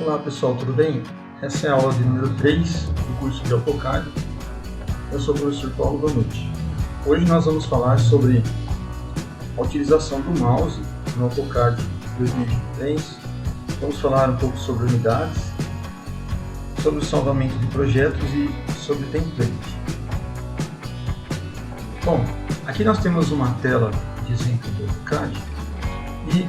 Olá pessoal, tudo bem? Essa é a aula de número 3 do curso de AutoCAD. Eu sou o professor Paulo Vanucci. Hoje nós vamos falar sobre a utilização do mouse no AutoCAD 2023. Vamos falar um pouco sobre unidades, sobre o salvamento de projetos e sobre template. Bom, aqui nós temos uma tela de exemplo do AutoCAD. E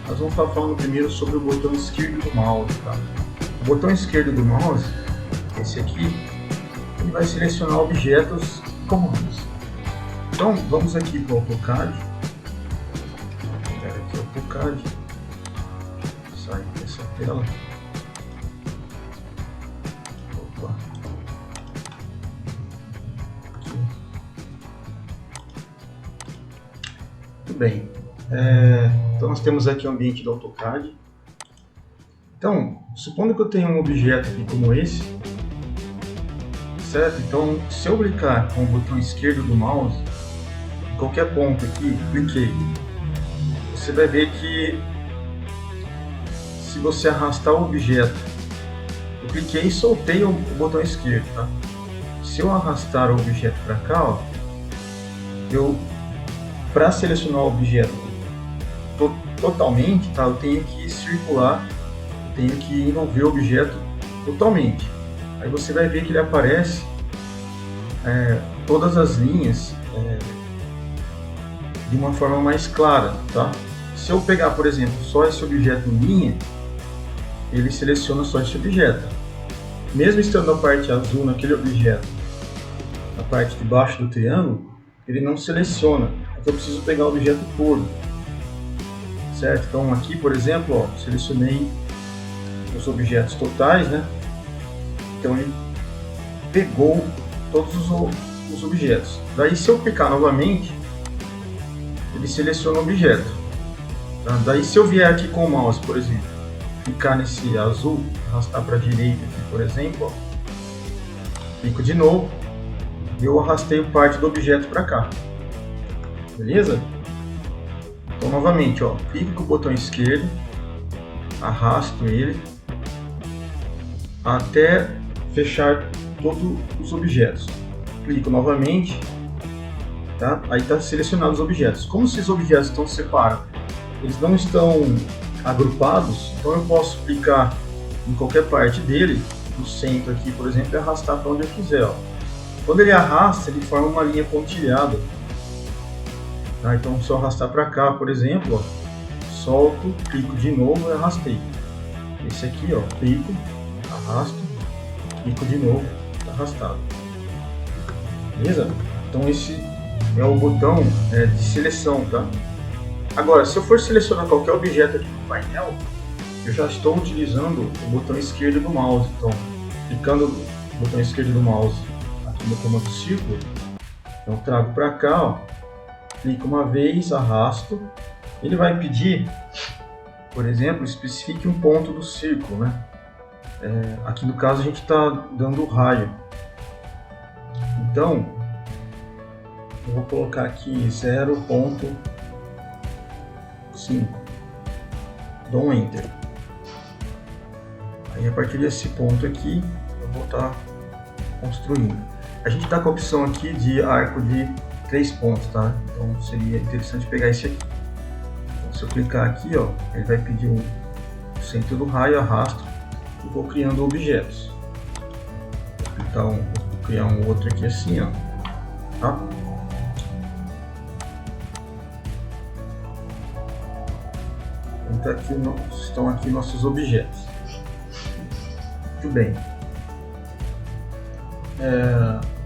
nós vamos estar falando primeiro sobre o botão esquerdo do mouse. Tá? O botão esquerdo do mouse, esse aqui, ele vai selecionar objetos e comandos. Então vamos aqui para o AutoCAD. Vou pegar aqui o AutoCAD, sair dessa tela. Opa. Aqui. Muito bem. Então nós temos aqui o ambiente do AutoCAD. Então, supondo que eu tenha um objeto aqui como esse, certo? Então, se eu clicar com o botão esquerdo do mouse, em qualquer ponto aqui, cliquei, você vai ver que se você arrastar o objeto, eu cliquei e soltei o botão esquerdo, tá? Se eu arrastar o objeto para cá, ó, para selecionar o objeto totalmente, tá? Eu tenho que circular, tenho que envolver o objeto totalmente. Aí você vai ver que ele aparece todas as linhas de uma forma mais clara, tá? Se eu pegar, por exemplo, só esse objeto em linha, ele seleciona só esse objeto. Mesmo estando a parte azul naquele objeto, na parte de baixo do triângulo, ele não seleciona. Então eu preciso pegar o objeto todo. Certo? Então aqui, por exemplo, ó, selecionei os objetos totais, né? Então ele pegou todos os objetos. Daí se eu clicar novamente, ele seleciona o objeto. Tá? Daí se eu vier aqui com o mouse, por exemplo, clicar nesse azul, arrastar para a direita aqui, por exemplo, ó, clico de novo, eu arrastei parte do objeto para cá. Beleza? Então, novamente, ó, clico com o botão esquerdo, arrasto ele até fechar todos os objetos. Clico novamente, tá? Aí está selecionado os objetos. Como esses objetos estão separados, eles não estão agrupados, então eu posso clicar em qualquer parte dele, no centro aqui, por exemplo, e arrastar para onde eu quiser. Ó. Quando ele arrasta, ele forma uma linha pontilhada. Tá, então se eu arrastar para cá, por exemplo, ó, solto, clico de novo e arrastei. Esse aqui, ó, clico, arrasto, clico de novo, arrastado. Beleza? Então esse é o botão de seleção, tá? Agora, se eu for selecionar qualquer objeto aqui no painel, eu já estou utilizando o botão esquerdo do mouse. Então, clicando no botão esquerdo do mouse aqui no comando círculo, eu trago para cá, ó. Clico uma vez, arrasto, ele vai pedir, por exemplo, especifique um ponto do círculo, né? Aqui no caso a gente está dando o raio. Então, eu vou colocar aqui 0.5, dou um Enter. Aí a partir desse ponto aqui, eu vou estar construindo. A gente está com a opção aqui de arco de 3 pontos, tá? Então seria interessante pegar esse aqui. Então, se eu clicar aqui, ó, ele vai pedir o centro do raio, arrasto e vou criando objetos. Então vou criar um outro aqui assim, ó, tá? Então aqui estão aqui nossos objetos. Muito bem.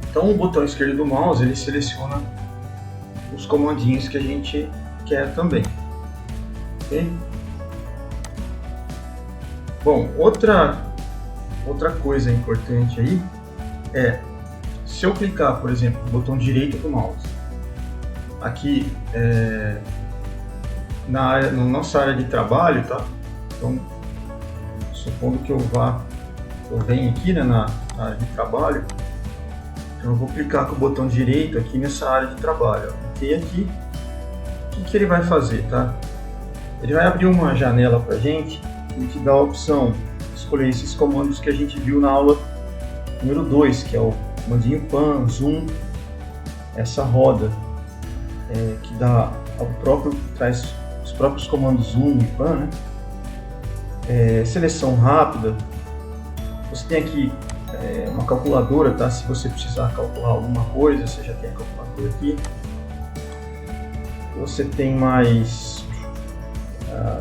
Então o botão esquerdo do mouse ele seleciona os comandinhos que a gente quer também. Okay? Bom, outra coisa importante aí é se eu clicar, por exemplo, no botão direito do mouse aqui na nossa área de trabalho, tá? Então, supondo que eu venha aqui, né, na área de trabalho. Então eu vou clicar com o botão direito aqui nessa área de trabalho. Cliquei aqui. O que ele vai fazer, tá? Ele vai abrir uma janela para a gente ele te dá a opção de escolher esses comandos que a gente viu na aula número 2, que é o comandinho pan, zoom, essa roda que dá traz os próprios comandos zoom e pan, né? Seleção rápida. Você tem aqui uma calculadora, tá? Se você precisar calcular alguma coisa, você já tem a calculadora aqui. Você tem mais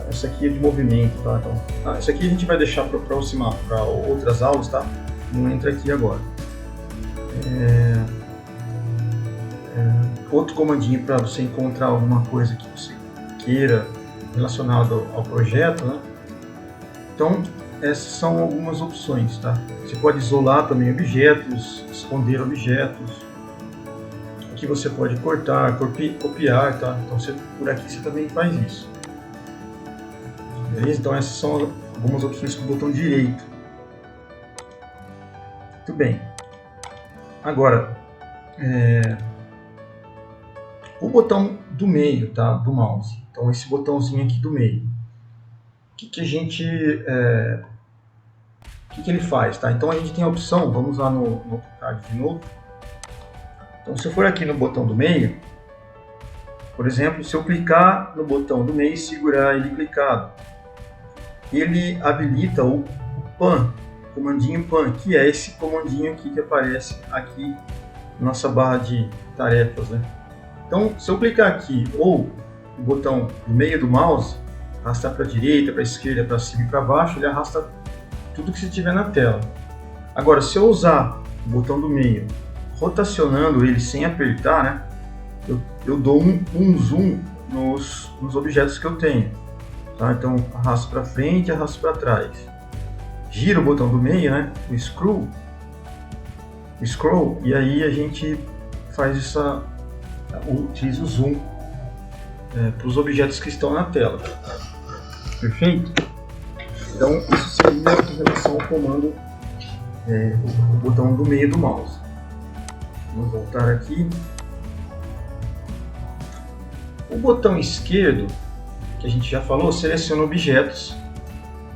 essa aqui é de movimento, tá? Então, essa aqui a gente vai deixar para outras aulas, tá? Não entra aqui agora. Outro comandinho para você encontrar alguma coisa que você queira relacionado ao projeto, né? Então, essas são algumas opções, tá? Você pode isolar também objetos, esconder objetos. Aqui você pode cortar, copiar, tá? Então, por aqui você também faz isso. Beleza? Então, essas são algumas opções com o botão direito. Muito bem. Agora, o botão do meio, tá? Do mouse. Então, esse botãozinho aqui do meio. O que ele faz, tá? Então, a gente tem a opção, vamos lá no AutoCAD de novo. Então, se eu for aqui no botão do meio, por exemplo, se eu clicar no botão do meio e segurar ele clicado, ele habilita o pan, o comandinho pan, que é esse comandinho aqui que aparece aqui na nossa barra de tarefas, né? Então, se eu clicar aqui ou no botão do meio do mouse, arrastar para a direita, para a esquerda, para cima e para baixo, ele arrasta tudo que você tiver na tela. Agora, se eu usar o botão do meio, rotacionando ele sem apertar, né, eu dou um zoom nos objetos que eu tenho. Tá? Então, arrasto para frente, arrasto para trás. Gira o botão do meio, né, o scroll, e aí a gente faz utiliza o zoom para os objetos que estão na tela. Perfeito? Então, isso seria em relação ao comando, o botão do meio do mouse. Vamos voltar aqui. O botão esquerdo, que a gente já falou, seleciona objetos,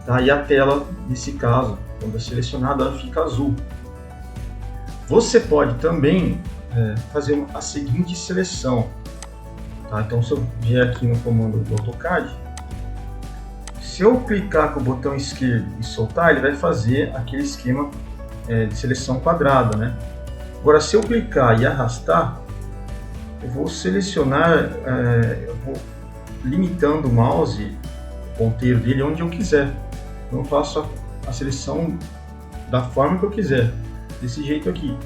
tá? E a tela, nesse caso, quando é selecionada, ela fica azul. Você pode também fazer a seguinte seleção. Tá? Então, se eu vier aqui no comando do AutoCAD, se eu clicar com o botão esquerdo e soltar, ele vai fazer aquele esquema de seleção quadrada, né? Agora, se eu clicar e arrastar, eu vou selecionar, eu vou limitando o mouse, o ponteiro dele, onde eu quiser. Então, eu faço a seleção da forma que eu quiser, desse jeito aqui.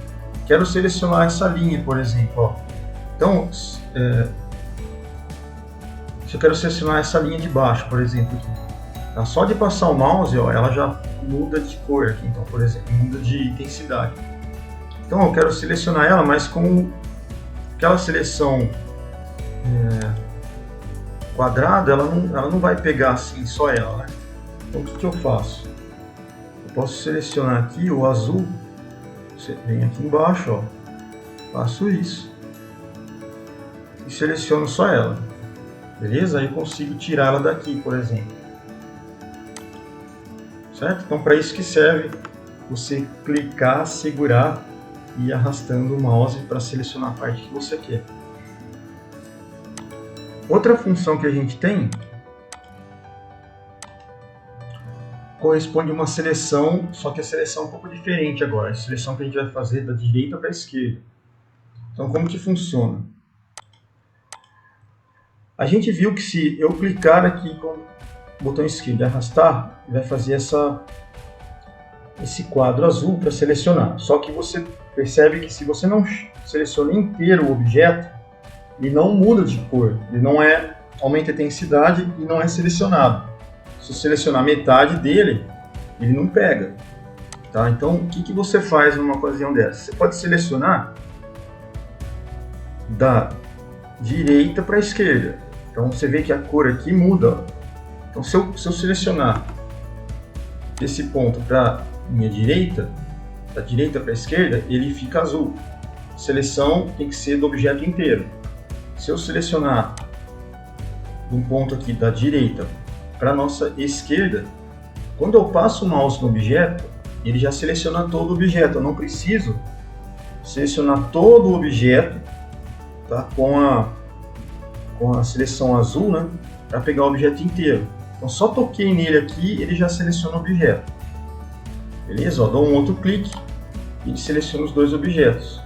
Quero selecionar essa linha, por exemplo. Ó. Então, se eu quero selecionar essa linha de baixo, por exemplo, aqui. Tá? Só de passar o mouse, ó, ela já muda de cor aqui, então, por exemplo, muda de intensidade. Então, eu quero selecionar ela, mas com aquela seleção quadrada, ela não vai pegar assim, só ela, né? Então, o que eu faço? Eu posso selecionar aqui o azul, você vem aqui embaixo, ó, faço isso e seleciono só ela, beleza? Aí eu consigo tirar ela daqui, por exemplo. Certo? Então, para isso que serve você clicar, segurar e ir arrastando o mouse para selecionar a parte que você quer. Outra função que a gente tem corresponde a uma seleção, só que a seleção é um pouco diferente agora. A seleção que a gente vai fazer da direita para a esquerda. Então, como que funciona? A gente viu que se eu clicar aqui com o botão esquerdo e arrastar, vai fazer esse quadro azul para selecionar. Só que você percebe que se você não seleciona inteiro o objeto, ele não muda de cor, ele não aumenta a intensidade e não é selecionado. Se eu selecionar metade dele, ele não pega. Tá? Então, o que você faz numa ocasião dessa? Você pode selecionar da direita para a esquerda. Então, você vê que a cor aqui muda. Ó. Então, se eu selecionar esse ponto para minha direita, da direita para a esquerda, ele fica azul. A seleção tem que ser do objeto inteiro. Se eu selecionar um ponto aqui da direita para a nossa esquerda, Quando eu passo o mouse no objeto, ele já seleciona todo o objeto. Eu não preciso selecionar todo o objeto, tá? com a seleção azul, né? Para pegar o objeto inteiro. Então só toquei nele aqui, ele já seleciona o objeto. Beleza? Ó, dou um outro clique e ele seleciona os dois objetos.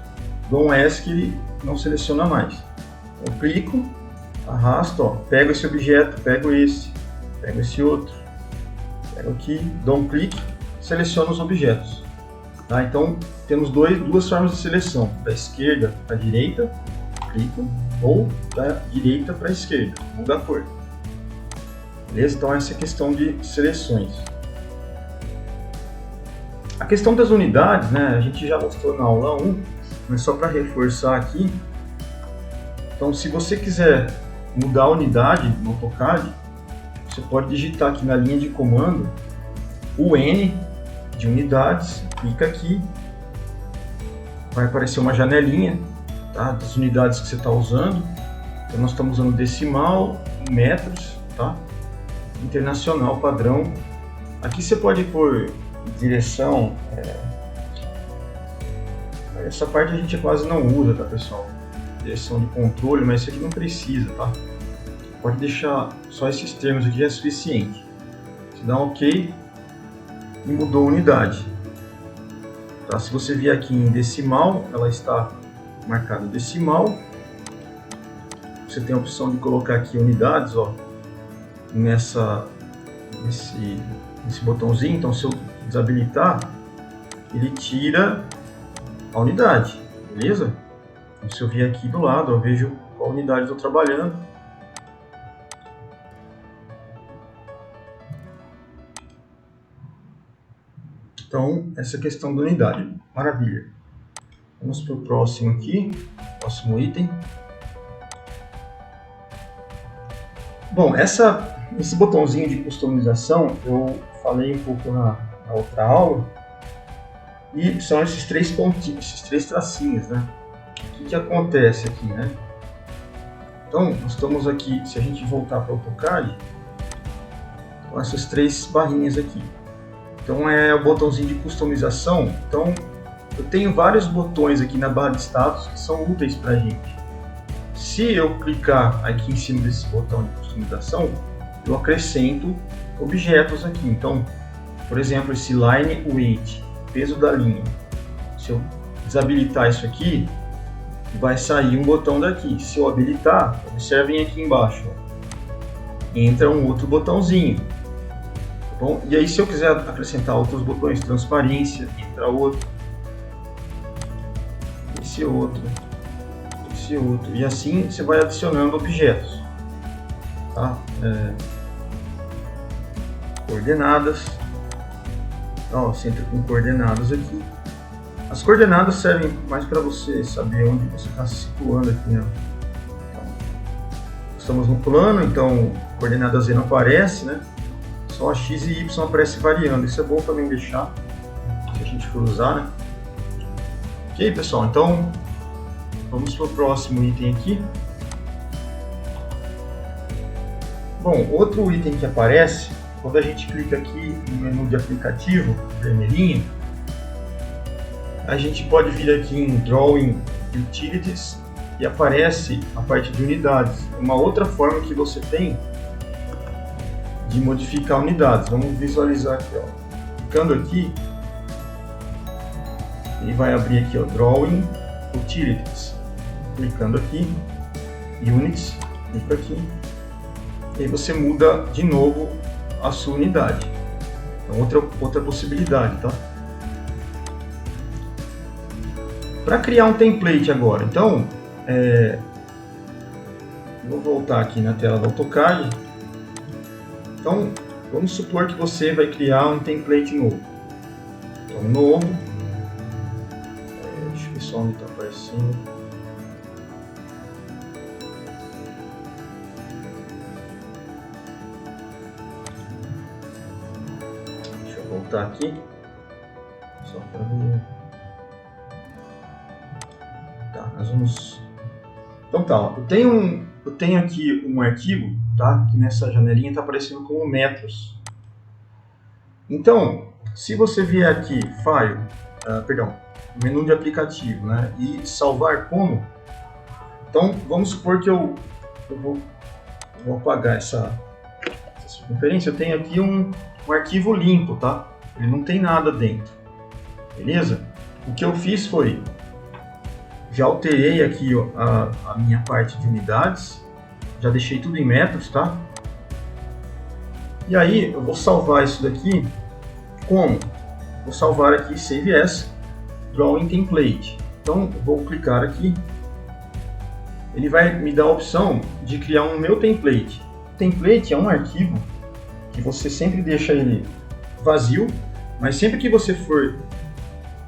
Dou um ESC e ele não seleciona mais. Eu clico, arrasto, ó, pego esse objeto, pego esse outro, pego aqui, dou um clique, seleciono os objetos. Tá? Então temos duas formas de seleção: da esquerda para a direita, clico, ou da direita para a esquerda, muda a cor. Beleza? Então essa é a questão de seleções. A questão das unidades, né, a gente já mostrou na aula 1, mas só para reforçar aqui. Então, se você quiser mudar a unidade no AutoCAD, você pode digitar aqui na linha de comando o N de unidades, clica aqui, vai aparecer uma janelinha, tá, das unidades que você está usando. Então, nós estamos usando decimal em metros, tá, internacional padrão. Aqui você pode pôr direção, essa parte a gente quase não usa, tá, pessoal? Direção de controle, mas isso aqui não precisa, tá? Pode deixar só esses termos aqui, é suficiente. Você dá um OK e mudou a unidade. Tá? Se você vier aqui em decimal, ela está marcada decimal. Você tem a opção de colocar aqui unidades, ó, nesse botãozinho. Então, se eu desabilitar, ele tira a unidade, beleza? Então, se eu vier aqui do lado, eu vejo qual unidade eu estou trabalhando. Então, essa questão da unidade. Maravilha. Vamos para o próximo aqui, próximo item. Bom, esse botãozinho de customização, eu falei um pouco na outra aula, e são esses três pontinhos, esses três tracinhos, né? O que acontece aqui, né? Então, nós estamos aqui, se a gente voltar para o AutoCAD, com essas três barrinhas aqui. Então, é o botãozinho de customização. Então, eu tenho vários botões aqui na barra de status que são úteis para a gente. Se eu clicar aqui em cima desse botão de customização, eu acrescento objetos aqui. Então, por exemplo, esse line weight, peso da linha. Se eu desabilitar isso aqui, vai sair um botão daqui. Se eu habilitar, observem aqui embaixo, ó, entra um outro botãozinho. Tá bom? E aí, se eu quiser acrescentar outros botões, transparência, entra outro, esse outro, e assim você vai adicionando objetos, tá? Coordenadas, então, você entra com coordenadas aqui. As coordenadas servem mais para você saber onde você está se situando aqui, né? Então, estamos no plano, então coordenada Z não aparece, né? Só a X e Y aparece variando. Isso é bom também deixar, se a gente for usar, né? Ok, pessoal, então vamos para o próximo item aqui. Bom, outro item que aparece, quando a gente clica aqui no menu de aplicativo, vermelhinho, a gente pode vir aqui em Drawing Utilities e aparece a parte de unidades. Uma outra forma que você tem de modificar unidades. Vamos visualizar aqui, ó. Clicando aqui, ele vai abrir aqui, ó, Drawing Utilities. Clicando aqui, Units, clica aqui, e aí você muda de novo a sua unidade. Então, outra possibilidade, tá? Para criar um template agora, então, vou voltar aqui na tela do AutoCAD. Então, vamos supor que você vai criar um template novo. Então, novo, deixa eu ver só onde está aparecendo. Deixa eu voltar aqui, só para ver. Tá, nós vamos. Então tá, ó. Eu tenho aqui um arquivo, tá? Que nessa janelinha está aparecendo como metros. Então, se você vier aqui, File, menu de aplicativo, né, e salvar como, então vamos supor que eu vou apagar essa circunferência, eu tenho aqui um arquivo limpo, tá? Ele não tem nada dentro, beleza? O que eu fiz foi, já alterei aqui ó, a minha parte de unidades, já deixei tudo em metros, tá? E aí eu vou salvar isso daqui como? Vou salvar aqui Save As, Drawing Template. Então eu vou clicar aqui, ele vai me dar a opção de criar um meu template. O template é um arquivo que você sempre deixa ele vazio, mas sempre que você for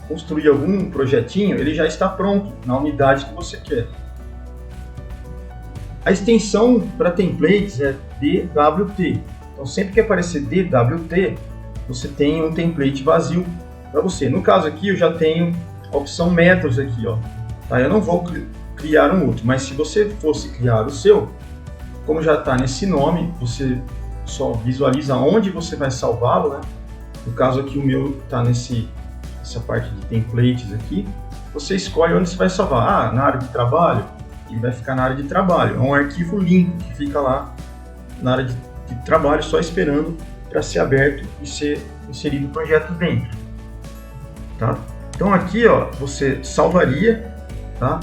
construir algum projetinho, ele já está pronto na unidade que você quer. A extensão para templates é DWT. Então sempre que aparecer DWT, você tem um template vazio para você. No caso aqui eu já tenho a opção metros aqui, ó. Tá? Eu não vou criar um outro, mas se você fosse criar o seu, como já está nesse nome, você só visualiza onde você vai salvá-lo, né? No caso aqui o meu está essa parte de templates aqui. Você escolhe onde você vai salvar. Ah, na área de trabalho, ele vai ficar na área de trabalho. É um arquivo limpo que fica lá na área de trabalho, só esperando para ser aberto e ser inserido o projeto dentro. Tá? Então aqui ó, você salvaria, tá?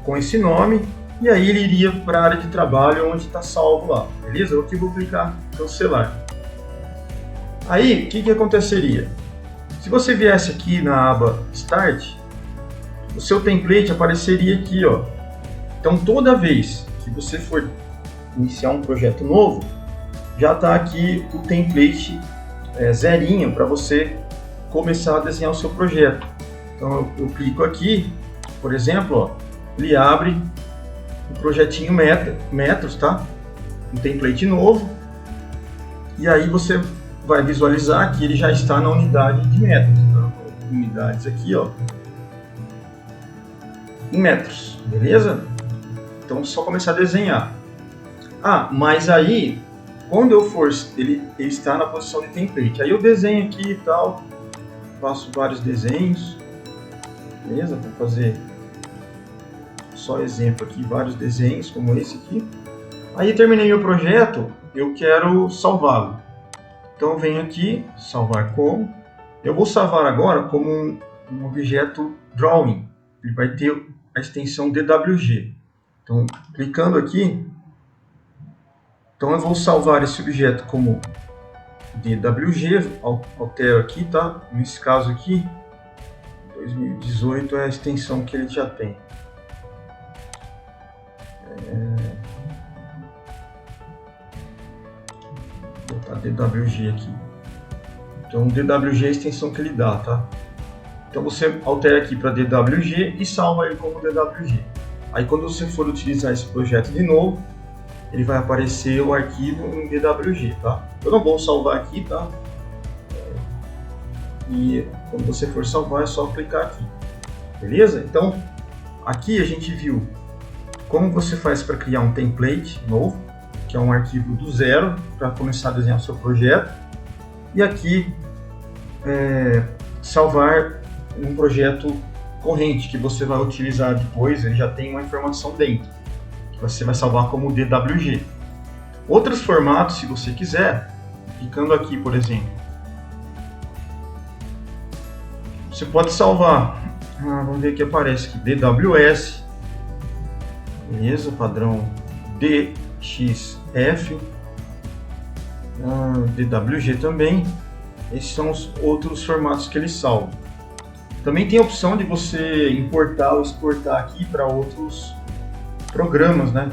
Com esse nome, e aí ele iria para a área de trabalho onde está salvo lá, beleza? Eu aqui vou clicar em cancelar. Aí o que aconteceria? Se você viesse aqui na aba Start, o seu template apareceria aqui, ó. Então toda vez que você for iniciar um projeto novo, já está aqui o template zerinho para você começar a desenhar o seu projeto. Então eu clico aqui, por exemplo, ó, ele abre o projetinho metros, tá? Um template novo, e aí você vai visualizar que ele já está na unidade de metros. Então, unidades aqui, ó, em metros, beleza? Então é só começar a desenhar. Ah, mas aí quando eu for, ele está na posição de template. Aí eu desenho aqui e tal, faço vários desenhos, beleza? Vou fazer só exemplo aqui, vários desenhos como esse aqui. Aí terminei meu projeto, eu quero salvá-lo. Então eu venho aqui, salvar como. Eu vou salvar agora como um objeto drawing. Ele vai ter a extensão DWG. Então clicando aqui, então eu vou salvar esse objeto como DWG, altero aqui, tá? Nesse caso aqui, 2018 é a extensão que ele já tem. Vou botar DWG aqui. Então DWG é a extensão que ele dá, tá? Então você altera aqui para DWG e salva ele como DWG. Aí quando você for utilizar esse projeto de novo, ele vai aparecer o arquivo em DWG, tá? Eu não vou salvar aqui, tá? E quando você for salvar é só clicar aqui, beleza? Então aqui a gente viu como você faz para criar um template novo, que é um arquivo do zero para começar a desenhar o seu projeto, e aqui salvar um projeto corrente que você vai utilizar depois, ele já tem uma informação dentro. Você vai salvar como DWG. Outros formatos, se você quiser, clicando aqui, por exemplo, você pode salvar, vamos ver o que aparece aqui, DWS, beleza, padrão DXF, DWG também. Esses são os outros formatos que ele salva. Também tem a opção de você importar ou exportar aqui para outros programas, né?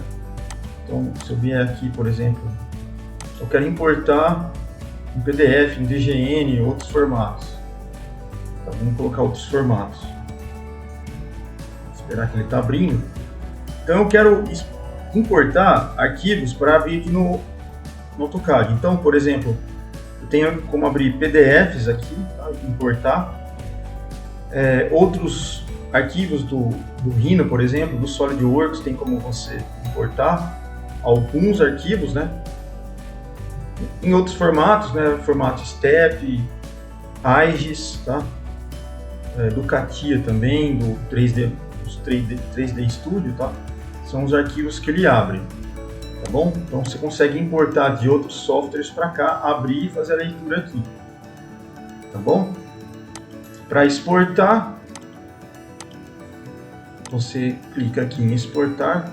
Então, se eu vier aqui, por exemplo, eu quero importar um PDF, um DGN, outros formatos. Tá, vamos colocar outros formatos. Vou esperar que ele está abrindo. Então, eu quero importar arquivos para vídeo no AutoCAD. Então, por exemplo, eu tenho como abrir PDFs aqui, tá? Importar outros arquivos do Rhino, por exemplo, do SolidWorks, tem como você importar alguns arquivos, né? Em outros formatos, né, formato STEP, AIGES, tá? Do CATIA também, do 3D Studio, tá? São os arquivos que ele abre, tá bom? Então você consegue importar de outros softwares para cá, abrir e fazer a leitura aqui, tá bom? Para exportar, você clica aqui em exportar,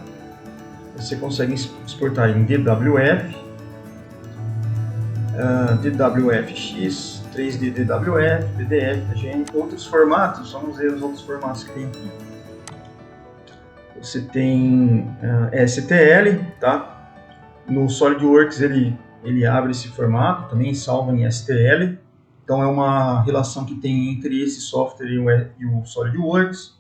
você consegue exportar em DWF, DWFX, 3D DWF, PDF, DGN, outros formatos. Vamos ver os outros formatos que tem aqui. Você tem STL, tá? No SolidWorks ele abre esse formato, também salva em STL. Então é uma relação que tem entre esse software e o SolidWorks.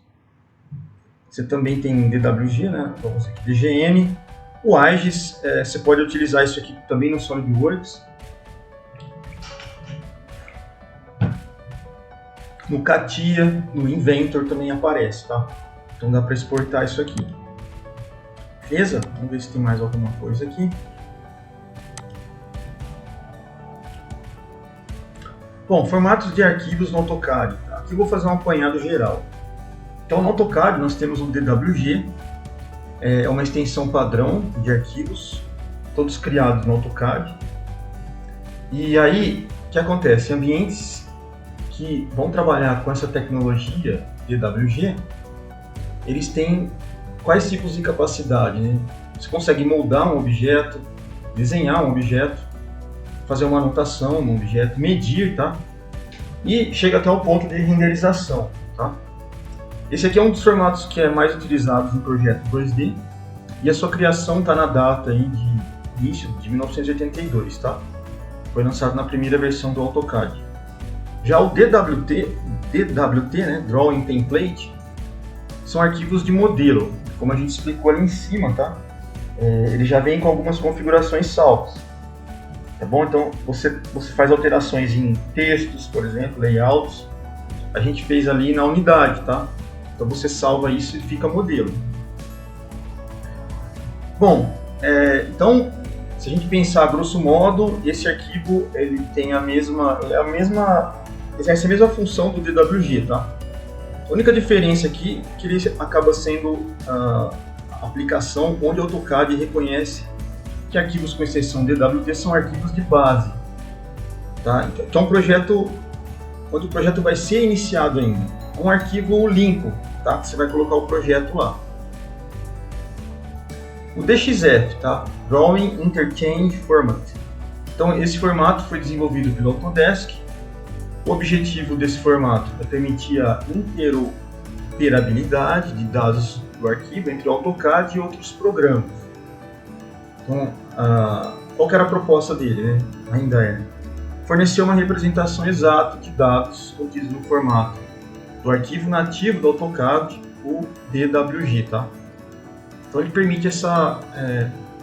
Você também tem DWG, né? Então você aqui DGN. O AIGES, você pode utilizar isso aqui também no SolidWorks. No CATIA, no Inventor também aparece, tá? Então dá para exportar isso aqui. Beleza? Vamos ver se tem mais alguma coisa aqui. Bom, formatos de arquivos no AutoCAD. Tá? Aqui eu vou fazer um apanhado geral. Então no AutoCAD nós temos o DWG, é uma extensão padrão de arquivos, todos criados no AutoCAD. E aí, o que acontece? Ambientes que vão trabalhar com essa tecnologia DWG, eles têm quais tipos de capacidade, né? Você consegue moldar um objeto, desenhar um objeto, fazer uma anotação no objeto, medir, tá? E chega até o ponto de renderização, tá? Esse aqui é um dos formatos que é mais utilizado no projeto 2D e a sua criação está na data aí de início de 1982, tá? Foi lançado na primeira versão do AutoCAD. Já o DWT, né, Drawing Template, são arquivos de modelo, como a gente explicou ali em cima, tá? Ele já vem com algumas configurações salvas, tá bom? Então você faz alterações em textos, por exemplo, layouts, a gente fez ali na unidade, tá? Então você salva isso e fica modelo. Bom, então se a gente pensar grosso modo, esse arquivo ele tem exerce a mesma função do DWG, tá? A única diferença aqui é que ele acaba sendo a aplicação onde o AutoCAD reconhece que arquivos com extensão DWT são arquivos de base, tá? Então, projeto onde o projeto vai ser iniciado ainda, um arquivo limpo, tá? Você vai colocar o projeto lá. O DXF, tá? Drawing Interchange Format. Então, esse formato foi desenvolvido pelo Autodesk. O objetivo desse formato é permitir a interoperabilidade de dados do arquivo entre o AutoCAD e outros programas. Então, qual que era a proposta dele, né? Ainda é fornecer uma representação exata de dados contidos no formato do arquivo nativo do AutoCAD, o DWG, tá? Então ele permite essa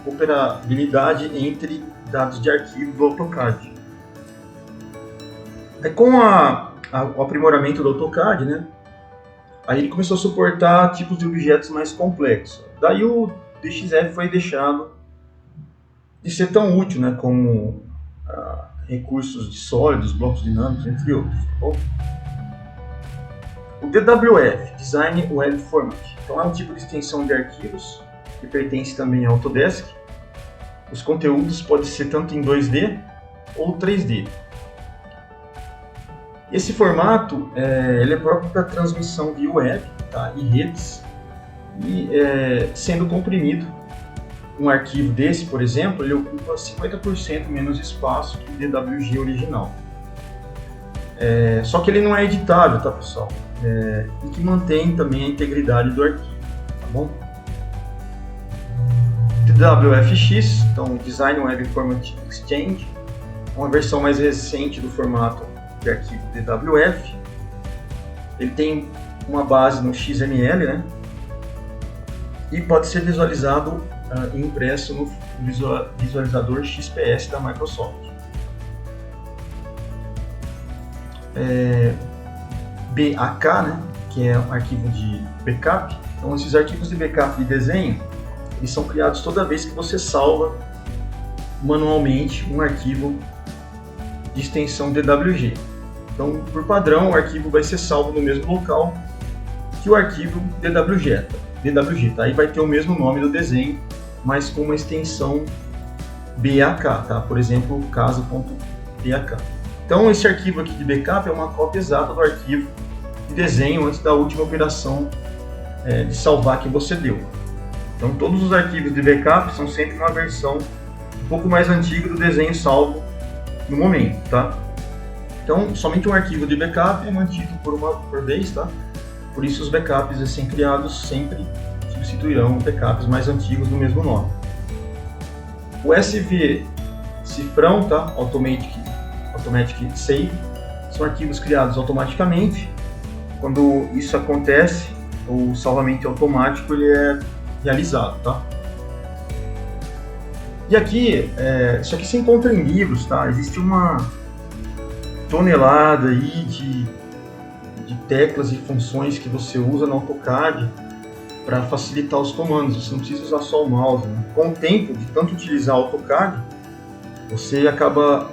operabilidade entre dados de arquivo do AutoCAD. Com o aprimoramento do AutoCAD, né, aí ele começou a suportar tipos de objetos mais complexos. Daí o DXF foi deixado de ser tão útil, né, como recursos de sólidos, blocos dinâmicos, entre outros. Tá bom? O DWF, Design Web Format, então é um tipo de extensão de arquivos que pertence também ao Autodesk. Os conteúdos podem ser tanto em 2D ou 3D. Esse formato ele é próprio para transmissão via web, tá, e redes, e sendo comprimido, um arquivo desse, por exemplo, ele ocupa 50% menos espaço que o DWG original. Só que ele não é editável, tá, pessoal? E que mantém também a integridade do arquivo, tá bom? DWFX, então Design Web Format Exchange, uma versão mais recente do formato de arquivo DWF. Ele tem uma base no XML, né? E pode ser visualizado e impresso no visualizador XPS da Microsoft. BAK, né? Que é um arquivo de backup. Então esses arquivos de backup de desenho, eles são criados toda vez que você salva manualmente um arquivo de extensão DWG. Então, por padrão, o arquivo vai ser salvo no mesmo local que o arquivo DWG. Tá? Aí vai ter o mesmo nome do desenho, mas com uma extensão BAK, tá? Por exemplo, caso.bak. Então, esse arquivo aqui de backup é uma cópia exata do arquivo de desenho antes da última operação de salvar que você deu. Então, todos os arquivos de backup são sempre uma versão um pouco mais antiga do desenho salvo no momento, tá? Então, somente um arquivo de backup é mantido por vez, tá? Por isso, os backups recém-criados sempre substituirão backups mais antigos do mesmo nome. O SV cifrão, tá? Automatic Save, são arquivos criados automaticamente. Quando isso acontece, o salvamento automático ele é realizado, tá? E aqui, isso aqui se encontra em livros, tá? Existe uma tonelada aí de teclas e funções que você usa no AutoCAD para facilitar os comandos. Você não precisa usar só o mouse, né? Com o tempo de tanto utilizar o AutoCAD, você acaba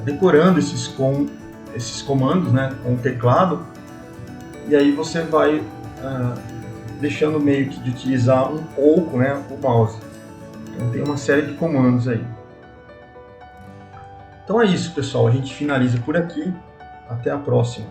decorando esses comandos, né, com o teclado, e aí você vai deixando meio que de utilizar um pouco, né, o mouse. Então tem uma série de comandos aí. Então é isso, pessoal. A gente finaliza por aqui. Até a próxima.